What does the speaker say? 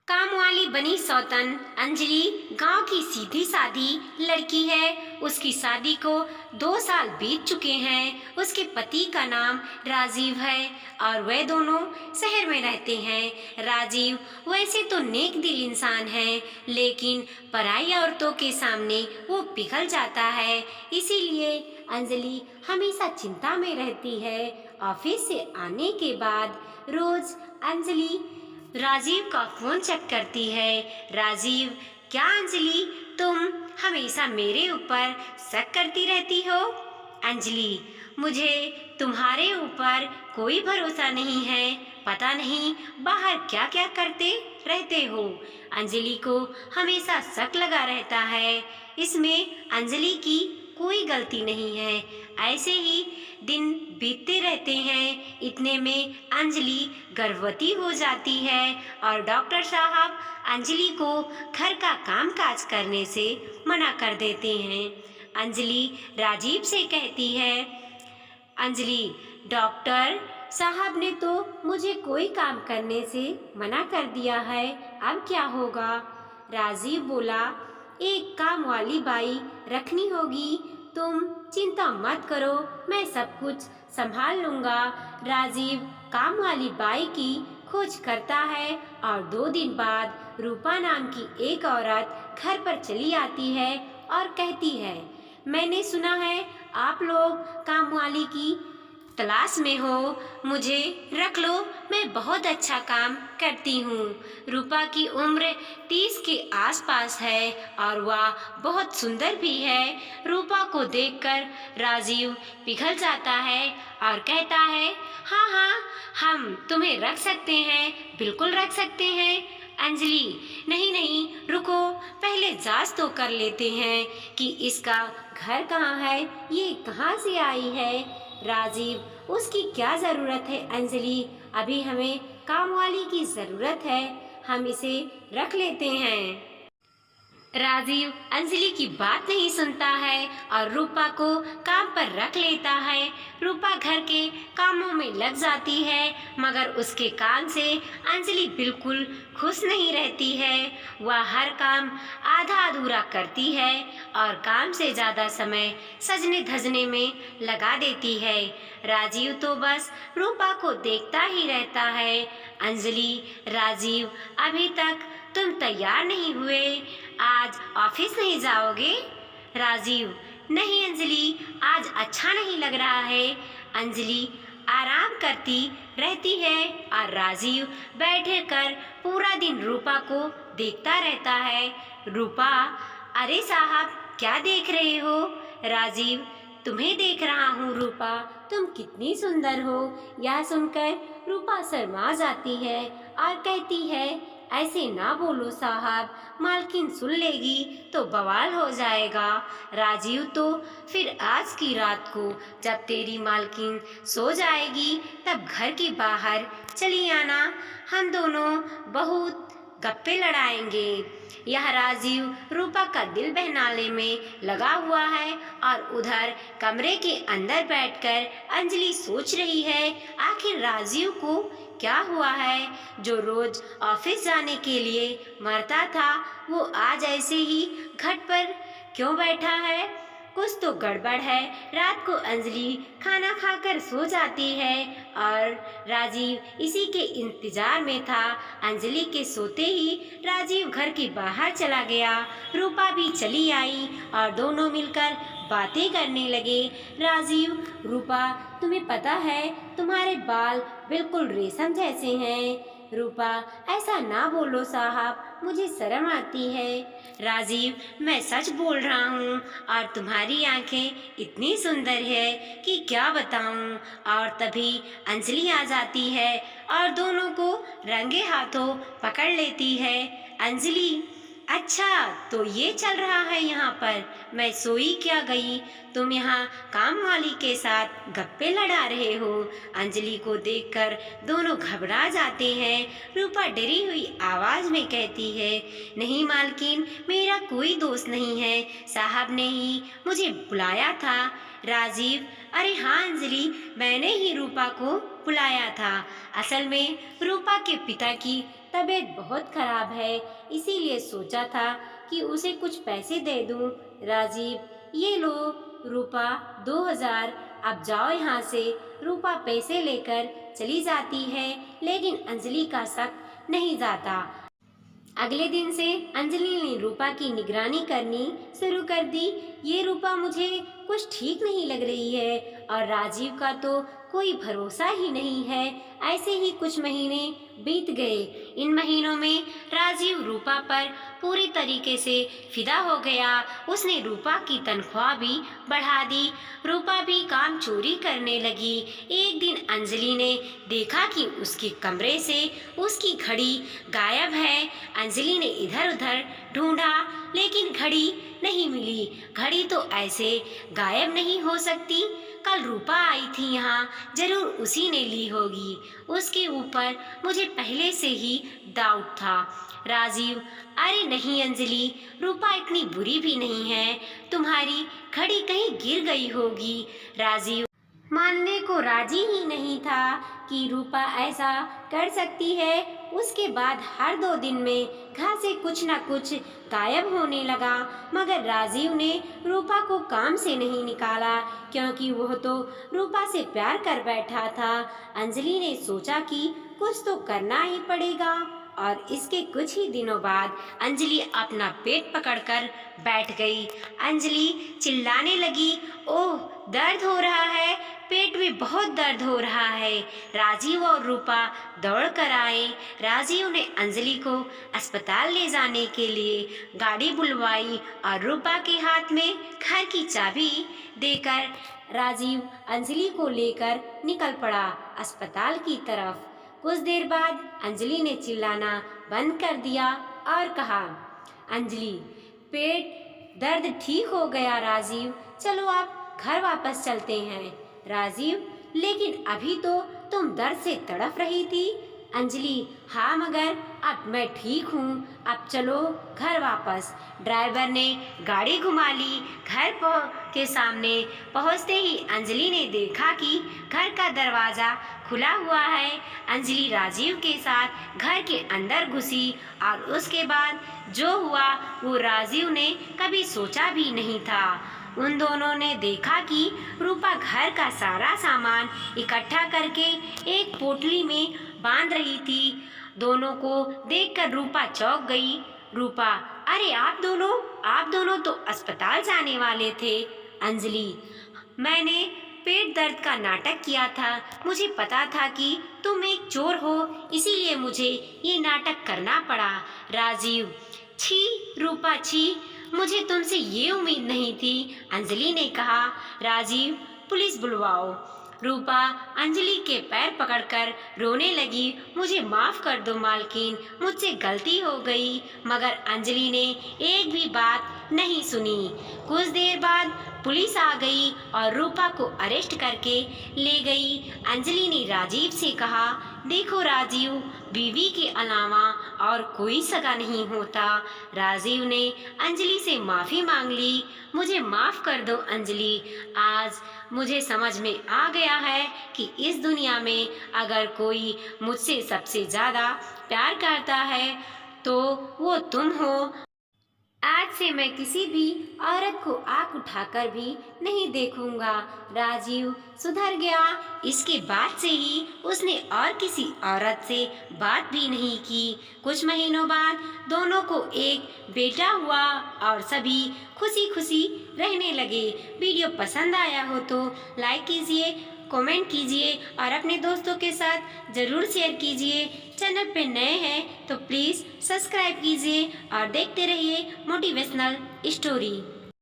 काम वाली बनी सौतन अंजलि गांव की सीधी सादी लड़की है। उसकी शादी को 2 साल बीत चुके हैं। उसके पति का नाम राजीव है और वे दोनों शहर में रहते हैं। राजीव वैसे तो नेक दिल इंसान है, लेकिन पराई औरतों के सामने वो पिघल जाता है। इसीलिए अंजलि हमेशा चिंता में रहती है। ऑफिस से आने के बाद रोज अंजलि राजीव का फोन चेक करती है। राजीव, क्या अंजलि तुम हमेशा मेरे ऊपर शक करती रहती हो? अंजलि, मुझे तुम्हारे ऊपर कोई भरोसा नहीं है। पता नहीं बाहर क्या क्या करते रहते हो। अंजलि को हमेशा शक लगा रहता है। इसमें अंजलि की कोई गलती नहीं है। ऐसे ही दिन बीतते रहते हैं। इतने में अंजलि गर्भवती हो जाती है और डॉक्टर साहब अंजलि को घर का कामकाज करने से मना कर देते हैं। अंजलि राजीव से कहती है, अंजलि, डॉक्टर साहब ने तो मुझे कोई काम करने से मना कर दिया है, अब क्या होगा? राजीव बोला, एक काम वाली बाई रखनी होगी। तुम चिंता मत करो, मैं सब कुछ संभाल लूंगा। राजीव काम वाली बाई की खोज करता है और 2 दिन बाद रूपा नाम की एक औरत घर पर चली आती है और कहती है, मैंने सुना है आप लोग काम वाली की तलाश में हो, मुझे रख लो, मैं बहुत अच्छा काम करती हूँ। रूपा की उम्र 30 के आसपास है और वह बहुत सुंदर भी है। रूपा को देखकर राजीव पिघल जाता है और कहता है, हाँ हाँ, हम तुम्हें रख सकते हैं, बिल्कुल रख सकते हैं। अंजलि, नहीं नहीं, रुको, पहले जांच तो कर लेते हैं कि इसका घर कहाँ है, ये कहाँ से आई है। राजीव, उसकी क्या ज़रूरत है अंजलि, अभी हमें काम वाली की ज़रूरत है, हम इसे रख लेते हैं। राजीव अंजलि की बात नहीं सुनता है और रूपा को काम पर रख लेता है। रूपा घर के कामों में लग जाती है, मगर उसके काम से अंजलि बिल्कुल खुश नहीं रहती है। वह हर काम आधा अधूरा करती है और काम से ज़्यादा समय सजने धजने में लगा देती है। राजीव तो बस रूपा को देखता ही रहता है। अंजलि, राजीव, अभी तक तुम तैयार नहीं हुए, आज ऑफिस नहीं जाओगे? राजीव, नहीं अंजलि, आज अच्छा नहीं लग रहा है। अंजलि आराम करती रहती है और राजीव बैठे कर पूरा दिन रूपा को देखता रहता है। रूपा, अरे साहब, क्या देख रहे हो? राजीव, तुम्हें देख रहा हूँ रूपा, तुम कितनी सुंदर हो। यह सुनकर रूपा शर्मा जाती है और कहती है, ऐसे ना बोलो साहब, मालकिन सुन लेगी तो बवाल हो जाएगा। राजीव, तो फिर आज की रात को जब तेरी मालकिन सो जाएगी तब घर के बाहर चली आना, हम दोनों बहुत गप्पे लड़ाएंगे। यह राजीव रूपा का दिल बहलाने में लगा हुआ है और उधर कमरे के अंदर बैठकर अंजलि सोच रही है, आखिर राजीव को क्या हुआ है जो रोज ऑफिस जाने के लिए मरता था, वो आज ऐसे ही घट पर क्यों बैठा है? कुछ तो गड़बड़ है। रात को अंजलि खाना खाकर सो जाती है और राजीव इसी के इंतजार में था। अंजलि के सोते ही राजीव घर के बाहर चला गया। रूपा भी चली आई और दोनों मिलकर बातें करने लगे। राजीव, रूपा, तुम्हें पता है तुम्हारे बाल बिल्कुल रेशम जैसे हैं। रूपा, ऐसा ना बोलो साहब, मुझे शर्म आती है। राजीव, मैं सच बोल रहा हूँ और तुम्हारी आंखें इतनी सुंदर है कि क्या बताऊँ। और तभी अंजलि आ जाती है और दोनों को रंगे हाथों पकड़ लेती है। अंजलि, अच्छा तो ये चल रहा है यहाँ पर, मैं सोई क्या गई, तुम यहाँ काम वाली के साथ गप्पे लड़ा रहे हो। अंजलि को देखकर दोनों घबरा जाते हैं। रूपा डरी हुई आवाज में कहती है, नहीं मालकिन, मेरा कोई दोस्त नहीं है, साहब ने ही मुझे बुलाया था। राजीव, अरे हाँ अंजलि, मैंने ही रूपा को बुलाया था। असल में रूपा के पिता की तबीयत बहुत खराब है, इसीलिए सोचा था कि उसे कुछ पैसे दे दूं। राजीव, ये लो रूपा 2000, अब जाओ यहाँ से। रूपा पैसे लेकर चली जाती है, लेकिन अंजलि का शक नहीं जाता। अगले दिन से अंजलि ने रूपा की निगरानी करनी शुरू कर दी। ये रूपा मुझे कुछ ठीक नहीं लग रही है और राजीव का तो कोई भरोसा ही नहीं है। ऐसे ही कुछ महीने बीत गए। इन महीनों में राजीव रूपा पर पूरी तरीके से फिदा हो गया। उसने रूपा की तनख्वाह भी बढ़ा दी। रूपा भी काम चोरी करने लगी। एक दिन अंजलि ने देखा कि उसके कमरे से उसकी घड़ी गायब है। अंजलि ने इधर उधर ढूंढा, लेकिन घड़ी नहीं मिली। घड़ी तो ऐसे गायब नहीं हो सकती। कल रूपा आई थी यहाँ, जरूर उसी ने ली होगी। उसके ऊपर मुझे पहले से ही डाउट था। राजीव, अरे नहीं अंजलि, रूपा इतनी बुरी भी नहीं है। तुम्हारी घड़ी कहीं गिर गई होगी। राजीव मानने को राजी ही नहीं था कि रूपा ऐसा कर सकती है। उसके बाद हर 2 दिन में घर से कुछ न कुछ गायब होने लगा। मगर राजीव ने रूपा को काम से नहीं निकाला, क्योंकि वह तो रूपा से प्यार कर बैठा था। अंजलि ने सोचा कि कुछ तो करना ही पड़ेगा, और इसके कुछ ही दिनों बाद अंजलि अपना पेट पकड़कर बैठ गई। अंजलि चिल्लाने लगी, ओह दर्द हो रहा है, पेट में बहुत दर्द हो रहा है। राजीव और रूपा दौड़ कर आए। राजीव ने अंजलि को अस्पताल ले जाने के लिए गाड़ी बुलवाई और रूपा के हाथ में घर की चाबी देकर राजीव अंजलि को लेकर निकल पड़ा अस्पताल की तरफ। कुछ देर बाद अंजलि ने चिल्लाना बंद कर दिया और कहा, अंजलि, पेट दर्द ठीक हो गया राजीव, चलो आप घर वापस चलते हैं। राजीव, लेकिन अभी तो तुम दर्द से तड़प रही थी। अंजलि, हाँ मगर अब मैं ठीक हूँ, अब चलो घर वापस। ड्राइवर ने गाड़ी घुमा ली। घर के सामने पहुँचते ही अंजलि ने देखा कि घर का दरवाज़ा खुला हुआ है। अंजलि राजीव के साथ घर के अंदर घुसी और उसके बाद जो हुआ वो राजीव ने कभी सोचा भी नहीं था। उन दोनों ने देखा कि रूपा घर का सारा सामान इकट्ठा करके एक पोटली में बांध रही थी। दोनों को देखकर रूपा चौंक गई। रूपा, अरे आप दोनों तो अस्पताल जाने वाले थे। अंजलि, मैंने पेट दर्द का नाटक किया था। मुझे पता था कि तुम एक चोर हो, इसीलिए मुझे ये नाटक करना पड़ा। राजीव, छी रूपा छी, मुझे तुमसे ये उम्मीद नहीं थी। अंजलि ने कहा, राजीव पुलिस बुलवाओ। रूपा अंजलि के पैर पकड़कर रोने लगी, मुझे माफ़ कर दो मालकिन, मुझसे गलती हो गई। मगर अंजलि ने एक भी बात नहीं सुनी। कुछ देर बाद पुलिस आ गई और रूपा को अरेस्ट करके ले गई। अंजलि ने राजीव से कहा, देखो राजीव, बीवी के अलावा और कोई सगा नहीं होता। राजीव ने अंजलि से माफ़ी मांग ली। मुझे माफ़ कर दो अंजलि, आज मुझे समझ में आ गया है कि इस दुनिया में अगर कोई मुझसे सबसे ज़्यादा प्यार करता है तो वो तुम हो। आज से मैं किसी भी औरत को आंख उठाकर भी नहीं देखूंगा। राजीव सुधर गया। इसके बाद से ही उसने और किसी औरत से बात भी नहीं की। कुछ महीनों बाद दोनों को एक बेटा हुआ और सभी खुशी खुशी रहने लगे। वीडियो पसंद आया हो तो लाइक कीजिए, कमेंट कीजिए और अपने दोस्तों के साथ ज़रूर शेयर कीजिए। चैनल पे नए हैं तो प्लीज़ सब्सक्राइब कीजिए और देखते रहिए मोटिवेशनल स्टोरी।